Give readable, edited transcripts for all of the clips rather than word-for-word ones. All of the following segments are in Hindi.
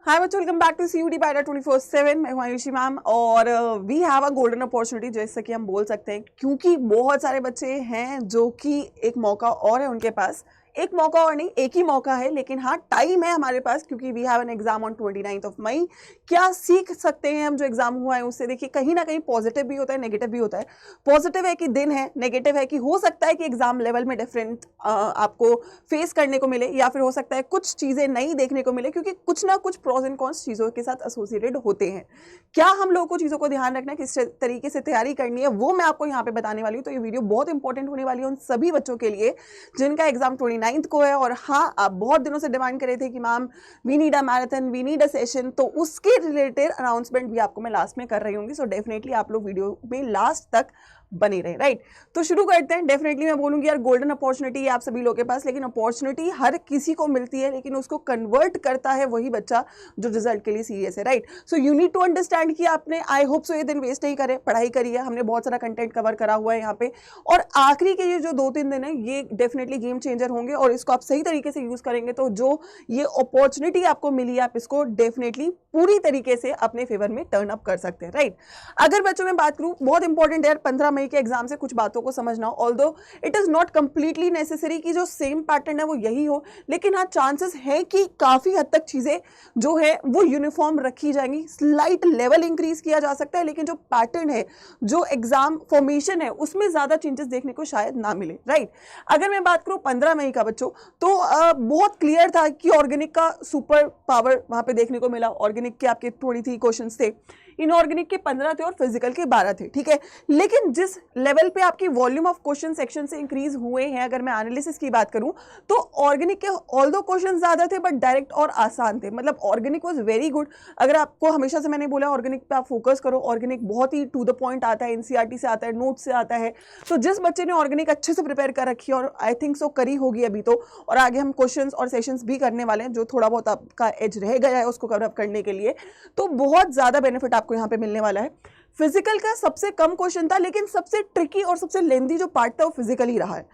हाय बच्चों, वेलकम बैक टू CUT पायरा 24/7। मैं हूं आयुषी मैम और we have a golden opportunity, जैसे कि हम बोल सकते हैं, क्योंकि बहुत सारे बच्चे हैं जो कि एक मौका और है उनके पास। एक मौका और नहीं, एक ही मौका है, लेकिन हाँ टाइम है हमारे पास, क्योंकि we have an exam on 29 May. क्या सीख सकते हैं हम जो एग्जाम हुआ है उससे? देखिए, कहीं ना कहीं पॉजिटिव भी होता है, नेगेटिव भी होता है। पॉजिटिव है कि दिन है, नेगेटिव है कि हो सकता है कि एग्जाम लेवल में डिफरेंट आपको फेस करने को मिले, या फिर हो सकता है कुछ चीजें नई देखने को मिले, क्योंकि कुछ ना कुछ प्रोज एंड कॉन्स चीजों के साथ एसोसिएटेड होते हैं। क्या हम लोगों को चीजों को ध्यान रखना है, किस तरीके से तैयारी करनी है, वो मैं आपको यहाँ पे बताने वाली हूँ। तो ये वीडियो बहुत इंपॉर्टेंट होने वाली है उन सभी बच्चों के लिए जिनका एग्जाम 29 को है। और हाँ, आप बहुत दिनों से डिमांड कर रहे थे कि ma'am we need a marathon, we need a session, तो उसके रिलेटेड अनाउंसमेंट भी आपको मैं लास्ट में कर रही हूँ। सो डेफिनेटली आप लोग वीडियो में लास्ट तक बने रहे, राइट। तो शुरू करते हैं। डेफिनेटली मैं बोलूंगी यार, गोल्डन अपॉर्चुनिटी है आप सभी लोगों के पास, लेकिन अपॉर्चुनिटी हर किसी को मिलती है, लेकिन उसको कन्वर्ट करता है वही बच्चा जो रिजल्ट के लिए सीरियस है, right. So you need to understand कि आपने, आई होप सो, ये दिन वेस्ट नहीं करे, पढ़ाई करी है, हमने बहुत सारा कंटेंट कवर करा हुआ है यहाँ पे। और आखिरी के ये जो 2-3 दिन है, ये डेफिनेटली गेम चेंजर होंगे, और इसको आप सही तरीके से यूज करेंगे तो जो ये अपॉर्चुनिटी आपको मिली है, आप इसको डेफिनेटली पूरी तरीके से अपने फेवर में टर्न अप कर सकते हैं, राइट। अगर बच्चों में बात करूं, बहुत इंपॉर्टेंट है 15 मई के एग्जाम से कुछ बातों को समझना। Although it is not completely necessary कि जो सेम पैटर्न है वो यही हो, लेकिन हाँ चांसेस है कि काफी हद तक चीजें जो है वो यूनिफॉर्म रखी जाएंगी। स्लाइट लेवल इंक्रीज किया जा सकता है, लेकिन जो पैटर्न है, जो एग्जाम फॉर्मेशन है, उसमें ज्यादा चेंजेस देखने को शायद ना मिले, राइट। अगर मैं बात करूं 15 मई का बच्चों, तो बहुत क्लियर था कि ऑर्गेनिक का सुपर पावर वहां पे देखने को मिला। ऑर्गेनिक के आपके 23 क्वेश्चंस थे, इनऑर्गेनिक के 15 थे और फिजिकल के 12 थे, ठीक है। लेकिन जिस लेवल पे आपकी वॉल्यूम ऑफ क्वेश्चन सेक्शन से इंक्रीज हुए हैं, अगर मैं एनालिसिस की बात करूं, तो ऑर्गेनिक के ऑल्दो क्वेश्चन ज्यादा थे, बट डायरेक्ट और आसान थे। मतलब ऑर्गेनिक वाज वेरी गुड। अगर आपको हमेशा से मैंने बोला ऑर्गेनिक पे आप फोकस करो, ऑर्गेनिक बहुत ही टू द पॉइंट आता है, एनसीईआरटी से आता है, नोट से आता है। तो जिस बच्चे ने ऑर्गेनिक अच्छे से प्रिपेयर कर रखी है, और आई थिंक सो करी होगी अभी तो, और आगे हम क्वेश्चंस और सेशंस भी करने वाले हैं, जो थोड़ा बहुत आपका एज रह गया है उसको कवर अप करने के लिए, तो बहुत ज्यादा बेनिफिट आपको यहाँ पे मिलने वाला है। फिजिकल का सबसे कम क्वेश्चन था, लेकिन सबसे ट्रिकी और सबसे लेंदी जो पार्ट था वो फिजिकल ही रहा है।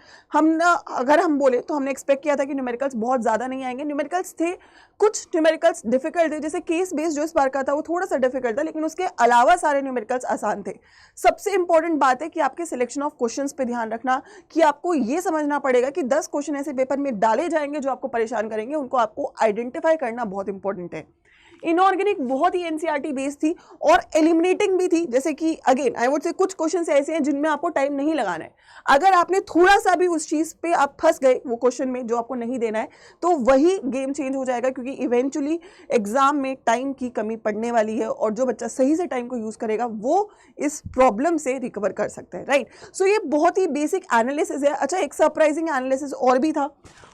अगर हम बोले तो हमने एक्सपेक्ट किया था कि न्यूमेरिकल्स बहुत ज्यादा नहीं आएंगे। न्यूमेरिकल्स थे, कुछ न्यूमेरिकल्स डिफिकल्ट थे, जैसे केस बेस्ड जो इस बार का था वो थोड़ा सा डिफिकल्ट था, लेकिन उसके अलावा सारे न्यूमेरिकल्स आसान थे। सबसे इंपॉर्टेंट बात है कि आपके सिलेक्शन ऑफ क्वेश्चंस पे ध्यान रखना, कि आपको ये समझना पड़ेगा कि 10 क्वेश्चन ऐसे पेपर में डाले जाएंगे जो आपको परेशान करेंगे, उनको आपको आइडेंटिफाई करना बहुत इंपॉर्टेंट है। इनऑर्गेनिक बहुत ही एनसीईआरटी बेस्ड थी और एलिमिनेटिंग भी थी, जैसे कि अगेन आई वुड से कुछ क्वेश्चंस ऐसे हैं जिनमें आपको टाइम नहीं लगाना है। अगर आपने थोड़ा सा भी उस चीज पे आप फंस गए, वो क्वेश्चन में जो आपको नहीं देना है, तो वही गेम चेंज हो जाएगा, क्योंकि इवेंचुअली एग्जाम में टाइम की कमी पड़ने वाली है, और जो बच्चा सही से टाइम को यूज करेगा वो इस प्रॉब्लम से रिकवर कर सकता है, राइट। सो ये बहुत ही बेसिक एनालिसिस है। अच्छा, एक सरप्राइजिंग एनालिसिस और भी था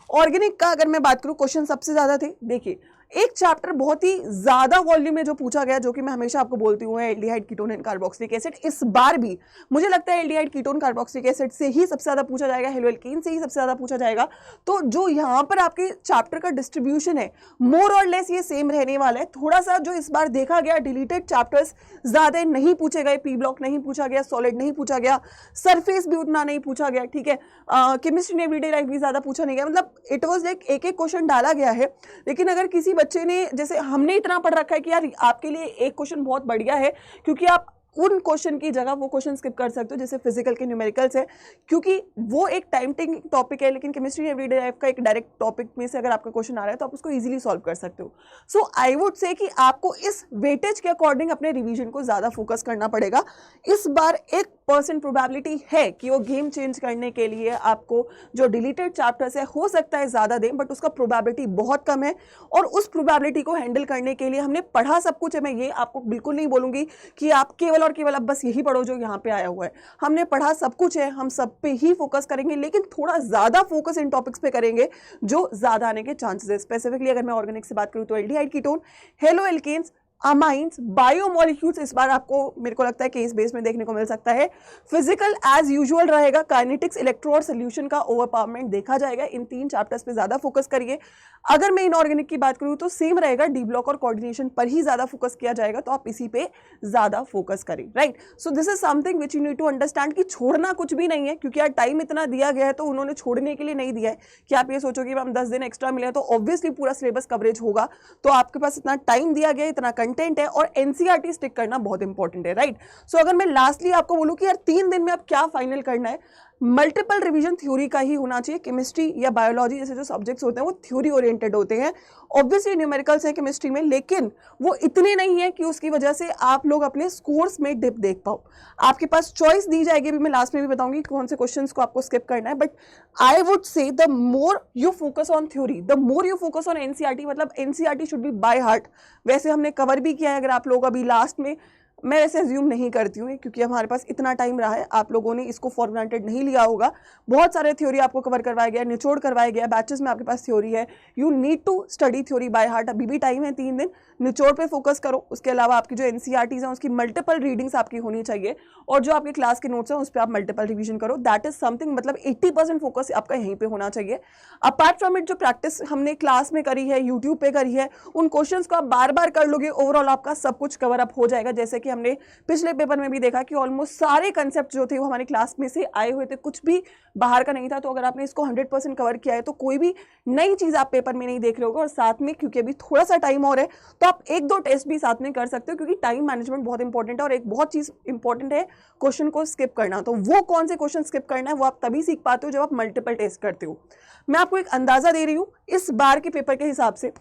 ऑर्गेनिक का। अगर मैं बात करूं, क्वेश्चन सबसे ज्यादा थे। देखिए, एक चैप्टर बहुत ही ज्यादा वॉल्यूम में जो पूछा गया, जो कि मैं हमेशा आपको बोलती हूँ, aldehyde ketone and carboxylic acid. इस बार भी मुझे लगता है एल्डिहाइड कीटोन कार्बोक्सिलिक एसिड से ही सबसे ज्यादा पूछा जाएगा, हेलोएल्केन से ही सबसे ज्यादा पूछा जाएगा। तो जो यहाँ पर आपके चैप्टर का डिस्ट्रीब्यूशन है, मोर और लेस ये सेम रहने वाला है। थोड़ा सा जो इस बार देखा गया, डिलीटेड चैप्टर्स ज्यादा नहीं पूछे गए, पी ब्लॉक नहीं पूछा गया, सॉलिड नहीं पूछा गया, सरफेस भी उतना नहीं पूछा गया, ठीक है। केमिस्ट्री एवरीडे लाइफ भी ज्यादा पूछा नहीं गया। मतलब इट वाज लाइक एक एक क्वेश्चन डाला गया है। लेकिन अगर किसी बच्चे ने, जैसे हमने इतना पढ़ रखा है कि यार आपके लिए एक क्वेश्चन बहुत बढ़िया है, क्योंकि आप उन क्वेश्चन की जगह वो क्वेश्चन स्किप कर सकते हो, जैसे फिजिकल के न्यूमेरिकल्स है, क्योंकि वो एक टाइम टेकिंग टॉपिक है। लेकिन केमिस्ट्री एवरीडे लाइफ का एक डायरेक्ट टॉपिक में से अगर आपका क्वेश्चन आ रहा है तो आप उसको इजीली सॉल्व कर सकते हो। सो आई वुड से कि आपको इस वेटेज के अकॉर्डिंग अपने रिवीजन को ज्यादा फोकस करना पड़ेगा। इस बार 1% प्रोबेबिलिटी है कि वो गेम चेंज करने के लिए आपको जो डिलीटेड चैप्टर्स है, हो सकता है ज्यादा दें, बट उसका प्रोबेबिलिटी बहुत कम है। और उस प्रोबेबिलिटी को हैंडल करने के लिए हमने पढ़ा सब कुछ है। मैं ये आपको बिल्कुल नहीं बोलूंगी कि आप केवल और केवल अब बस यही पढ़ो जो यहाँ पे आया हुआ है। हमने पढ़ा सब कुछ है, हम सब पे ही फोकस करेंगे, लेकिन थोड़ा ज्यादा फोकस इन टॉपिक्स पे करेंगे जो ज्यादा आने के चांसेस है। स्पेसिफिकली अगर मैं ऑर्गेनिक से बात करूं तो aldehyde ketone, haloalkanes, amines, biomolecules इस बार आपको मेरे को लगता है केस बेस में देखने को मिल सकता है। फिजिकल एज यूजुअल रहेगा, काइनेटिक्स, इलेक्ट्रो और सोल्यूशन का ओवरपावरमेंट देखा जाएगा। इन 3 चैप्टर्स पे ज्यादा फोकस करिए। अगर मैं इनऑर्गेनिक की बात करूं तो सेम रहेगा, डी ब्लॉक और कोऑर्डिनेशन पर ही ज्यादा फोकस किया जाएगा, तो आप इसी पे ज्यादा फोकस करें, right. So this is something which you need to understand कि छोड़ना कुछ भी नहीं है, क्योंकि यार टाइम इतना दिया गया है तो उन्होंने छोड़ने के लिए नहीं दिया है कि आप ये सोचो कि हम 10 दिन एक्स्ट्रा मिले तो ऑब्वियसली पूरा सिलेबस कवरेज होगा। तो आपके पास इतना टाइम दिया गया है, इतना कंटेंट है, और एनसीईआरटी स्टिक करना बहुत इंपॉर्टेंट है, राइट। सो अगर मैं लास्टली आपको बोलूं कि यार 3 दिन में आप क्या फाइनल करना है, मल्टीपल रिवीजन थ्योरी का ही होना चाहिए। केमिस्ट्री या बायोलॉजी जैसे जो सब्जेक्ट्स होते हैं वो थ्योरी ओरिएंटेड होते हैं। ऑब्वियसली न्यूमेरिकल्स हैं केमिस्ट्री में, लेकिन वो इतने नहीं है कि उसकी वजह से आप लोग अपने स्कोर्स में डिप देख पाओ। आपके पास चॉइस दी जाएगी, भी मैं लास्ट में भी बताऊंगी कौन से क्वेश्चंस को आपको स्किप करना है, but I would say the more you focus on theory the more you focus on NCERT, मतलब NCERT should be by heart. वैसे हमने कवर भी किया है, अगर आप लोग अभी लास्ट में, मैं ऐसे अज्यूम नहीं करती हूँ क्योंकि हमारे पास इतना टाइम रहा है, आप लोगों ने इसको फॉर ग्रांटेड नहीं लिया होगा। बहुत सारे थ्योरी आपको कवर करवाया गया, निचोड़ करवाया गया, बैचेस में आपके पास थ्योरी है। You need to study theory by heart. अभी भी टाइम है 3 दिन, निचोड़ पे फोकस करो। उसके अलावा आपकी जो एनसीईआरटीज हैं उसकी मल्टीपल रीडिंग्स आपकी होनी चाहिए, और जो आपके क्लास के नोट्स हैं उस पर आप मल्टीपल रिविजन करो। दैट इज समथिंग, मतलब 80% फोकस आपका यहीं पे होना चाहिए। अपार्ट फ्रॉम इट, जो प्रैक्टिस हमने क्लास में करी है, यूट्यूब पे करी है, उन क्वेश्चन को आप बार बार कर लोगे, ओवरऑल आपका सब कुछ कवर अप हो जाएगा। जैसे कि हमने पिछले पेपर में भी देखा कि ऑलमोस्ट सारे कंसेप्ट जो थे वो हमारी क्लास में से आए हुए थे, कुछ भी बाहर का नहीं था। तो अगर आपने इसको 100% कवर किया है तो कोई भी नई चीज आप पेपर में नहीं देख रहे होगे। और साथ में क्योंकि अभी थोड़ा सा टाइम और है तो आप 1-2 टेस्ट भी साथ में कर सकते हो, क्योंकि टाइम मैनेजमेंट बहुत इंपॉर्टेंट है। और एक बहुत चीज इंपॉर्टेंट है, क्वेश्चन को स्किप करना। तो वो कौन से क्वेश्चन स्किप करना है वो आप तभी सीख पाते हो जब आप मल्टीपल टेस्ट करते हो। मैं आपको एक अंदाजा दे रही हूँ इस बार के पेपर के हिसाब से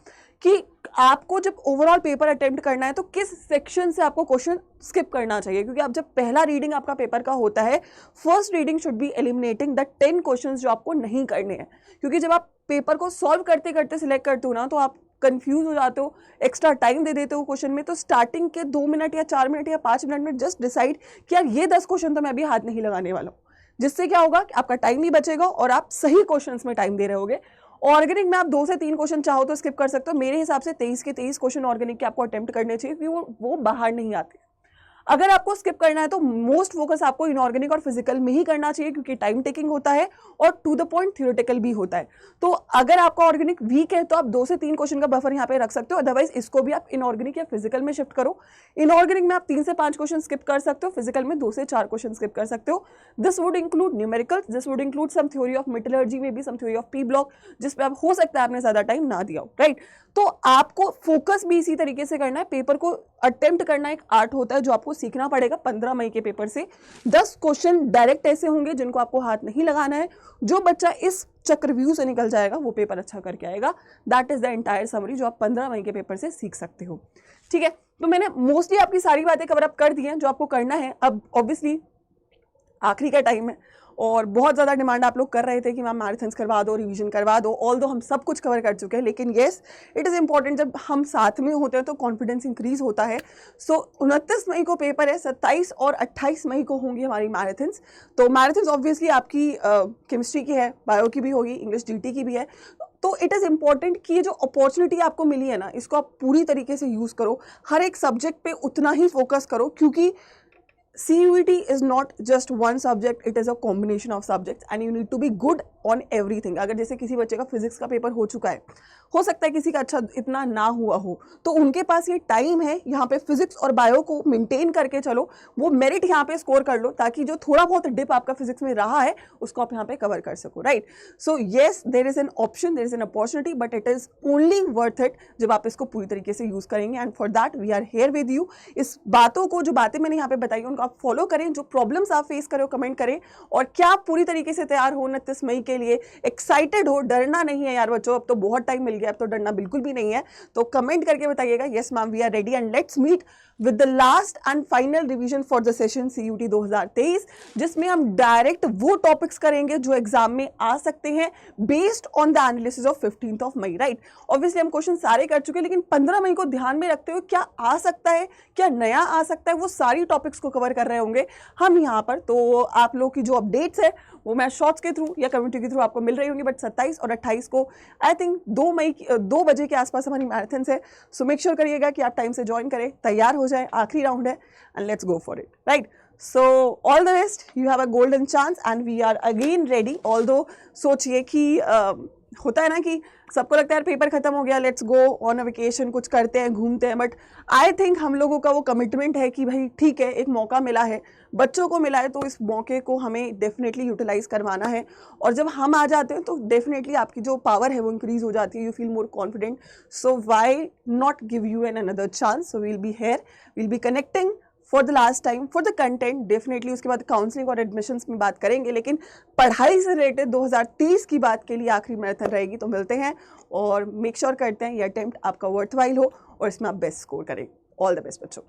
कि आपको जब ओवरऑल पेपर अटेम्प्ट करना है तो किस सेक्शन से आपको क्वेश्चन स्किप करना चाहिए। क्योंकि आप जब पहला रीडिंग आपका पेपर का होता है, first reading should be eliminating the 10 questions जो आपको नहीं करने हैं। क्योंकि जब आप पेपर को सॉल्व करते करते सिलेक्ट करते हो ना, तो आप कंफ्यूज हो जाते हो, एक्स्ट्रा टाइम दे देते हो क्वेश्चन में। तो स्टार्टिंग के 2 मिनट या 4 मिनट या 5 मिनट में जस्ट डिसाइड कि यार ये 10 क्वेश्चन तो मैं अभी हाथ नहीं लगाने वाला हूँ, जिससे क्या होगा कि आपका टाइम भी बचेगा और आप सही क्वेश्चंस में टाइम दे रहे होगे। ऑर्गेनिक में आप 2 से 3 क्वेश्चन चाहो तो स्किप कर सकते हो। मेरे हिसाब से 23 के 23 क्वेश्चन ऑर्गेनिक के आपको अटेम्प्ट करने चाहिए, क्योंकि वो बाहर नहीं आते। अगर आपको स्किप करना है तो मोस्ट फोकस आपको इनऑर्गेनिक और फिजिकल में ही करना चाहिए, क्योंकि टाइम टेकिंग होता है और टू द पॉइंट थ्योरेटिकल भी होता है। तो अगर आपका ऑर्गेनिक वीक है तो आप 2 से 3 क्वेश्चन का बफर यहाँ पे रख सकते हो, अदरवाइज इसको भी आप इनऑर्गेनिक या फिजिकल में शिफ्ट करो। इनऑर्गेनिक में आप 3 से 5 क्वेश्चन स्किप कर सकते हो, फिजिकल में 2 से 4 क्वेश्चन स्किप कर सकते हो। This would include numericals, this would include some theory of metallurgy में भी, some theory of P block, जिसपे आप हो सकता है आपने ज्यादा टाइम ना दिया हो, राइट। तो आपको फोकस भी इसी तरीके से करना है। पेपर को अटेम्प्ट करना एक आर्ट होता है जो आपको सीखना पड़ेगा। 15 मई के पेपर से 10 क्वेश्चन डायरेक्ट ऐसे होंगे जिनको आपको हाथ नहीं लगाना है। जो बच्चा इस चक्रव्यूह से निकल जाएगा वो पेपर अच्छा करके आएगा। That is the entire summary जो आप 15 मई के पेपर से सीख सकते हो, ठीक है। तो मैंने मोस्टली आपकी सारी बातें कवर अप कर दी हैं जो आपको करना है। अब ऑब्वियसली आखिरी का टाइम है और बहुत ज़्यादा डिमांड आप लोग कर रहे थे कि मैम मैराथन्स करवा दो, रिवीजन करवा दो। ऑल दो हम सब कुछ कवर कर चुके हैं, लेकिन येस इट इज़ इंपॉर्टेंट, जब हम साथ में होते हैं तो कॉन्फिडेंस इंक्रीज होता है। सो 29 मई को पेपर है, 27 और 28 मई को होंगी हमारी मैराथन्स। तो मैराथन्स ऑब्वियसली आपकी केमिस्ट्री की है, बायो की भी होगी, इंग्लिश जीटी की भी है। तो इट इज़ इम्पॉर्टेंट कि ये जो अपॉर्चुनिटी आपको मिली है ना, इसको आप पूरी तरीके से यूज़ करो। हर एक सब्जेक्ट पे उतना ही फोकस करो, क्योंकि CUET is not just one subject, it is a combination of subjects and you need to be good on everything. अगर जैसे किसी बच्चे का फिजिक्स का पेपर हो चुका है, हो सकता है किसी का अच्छा इतना ना हुआ हो, तो उनके पास ये टाइम है यहाँ पे फिजिक्स और बायो को मेंटेन करके चलो, वो मेरिट यहाँ पे स्कोर कर लो, ताकि जो थोड़ा बहुत डिप आपका फिजिक्स में रहा है उसको आप यहाँ पे कवर कर सको, right. So yes there is an option, there is an opportunity, but it is only worth it जब आप इसको पूरी तरीके से यूज करेंगे। And for that we are here with you. इस बातों को, जो बातें मैंने यहाँ पे बताई उनको आप फॉलो करें, जो प्रॉब्लम्स आप फेस करें कमेंट करें, और क्या आप पूरी तरीके से तैयार हो 29 मई के लिए, एक्साइटेड हो, डरना नहीं है यार बच्चों, अब तो बहुत टाइम मिल गया, अब तो डरना बिल्कुल भी नहीं है। तो कमेंट करके बताइएगा yes ma'am we are ready and let's meet with the last and final revision for the session CUET 2023, जिसमें हम डायरेक्ट वो टॉपिक्स करेंगे जो एग्जाम में आ सकते हैं based on the analysis of 15 May, right. Obviously हम क्वेश्चन सारे कर चुके हैं, लेकिन 15 मई को ध्यान में रखते हुए क्या आ सकता है, क्या नया आ सकता है, वो सारी टॉपिक्स को कवर कर रहे होंगे हम यहाँ पर, तो आप लोग की जो अपडेट्स है वो मैं शॉर्ट्स के थ्रू या कम्युनिटी के थ्रू आपको मिल रही होंगी। बट 27 और 28 को आई थिंक 2 बजे के आसपास हमारी मैराथन है। सो मेक श्योर करिएगा कि आप टाइम से ज्वाइन करें, तैयार हो जाए, आखिरी राउंड है and let's go for it, right. So all the best, you have a golden chance and we are again ready. Although सोचिए कि होता है ना कि सबको लगता है यार पेपर खत्म हो गया, let's go on a vacation, कुछ करते हैं, घूमते हैं, बट आई थिंक हम लोगों का वो कमिटमेंट है कि भाई ठीक है, एक मौका मिला है, बच्चों को मिला है, तो इस मौके को हमें डेफिनेटली यूटिलाइज करवाना है। और जब हम आ जाते हैं तो डेफिनेटली आपकी जो पावर है वो इंक्रीज हो जाती है, you feel more confident. So why not give you an another chance. So we'll be here, we'll be connecting for the last time for the content definitely. उसके बाद काउंसलिंग और एडमिशन्स में बात करेंगे, लेकिन पढ़ाई से रिलेटेड 2030 की बात के लिए आखिरी मैराथन रहेगी। तो मिलते हैं और मेक श्योर करते हैं ये अटेम्प्ट आपका वर्थवाइल हो और इसमें आप बेस्ट स्कोर करें। ऑल द बेस्ट बच्चों।